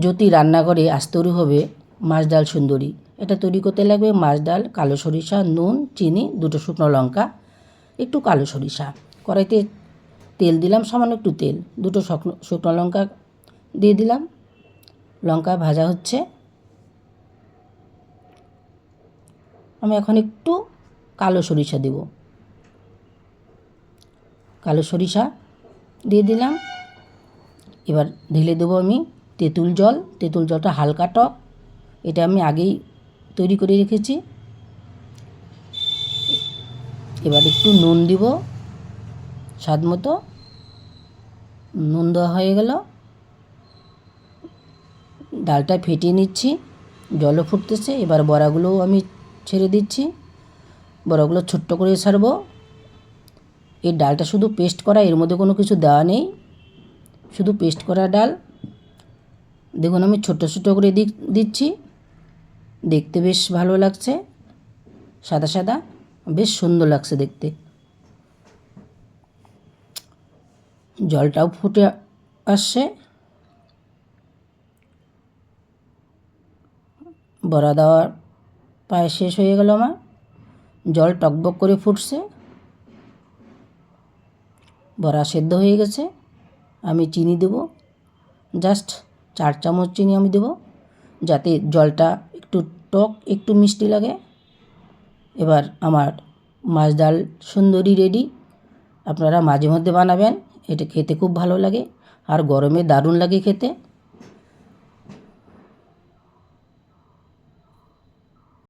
জ্যোতি রান্নাঘরে আজ তৈরি হবে মাছ ডাল সুন্দরী। এটা তৈরি করতে লাগবে মাছ ডাল, কালো সরিষা, নুন, চিনি, দুটো শুকনো লঙ্কা, একটু কালো সরিষা। কড়াইতে তেল দিলাম, সামান্য একটু তেল, দুটো শুকনো লঙ্কা দিয়ে দিলাম। লঙ্কা ভাজা হচ্ছে। আমি এখন একটু কালো সরিষা দেব। কালো সরিষা দিয়ে দিলাম। এবার ঢেলে দেবো আমি তেঁতুল জল। তেঁতুল জলটা হালকা টক, এটা আমি আগেই তৈরি করে রেখেছি। এবার একটু নুন দিব, স্বাদ মতো। নুন দেওয়া হয়ে গেল। ডালটা ফেটিয়ে নিচ্ছি, জলও ফুটতেছে। এবার বড়াগুলোও আমি ছেড়ে দিচ্ছি। বড়াগুলো ছোট্ট করে ছাড়বো। এই ডালটা শুধু পেস্ট করা, এর মধ্যে কোনো কিছু দেওয়া নেই, শুধু পেস্ট করা ডাল। দেখুন আমি ছোট ছোট করে দিচ্ছি, দেখতে বেশ ভালো লাগছে, সাদা সাদা, বেশ সুন্দর লাগছে দেখতে। জলটাও ফুটে আসছে। বড়া দেওয়ার প্রায় শেষ হয়ে গেল আমার। জল টকবক করে ফুটছে, বড়া সেদ্ধ হয়ে গেছে। আমি চিনি দেব, জাস্ট 4 চামচ চিনি আমি দেব, যাতে জলটা একটু টক একটু মিষ্টি লাগে। এবার আমার মাছ ডাল সুন্দরী রেডি। আপনারা মাঝে মধ্যে বানাবেন, এটা খেতে খুব ভালো লাগে আর গরমে দারুণ লাগে খেতে।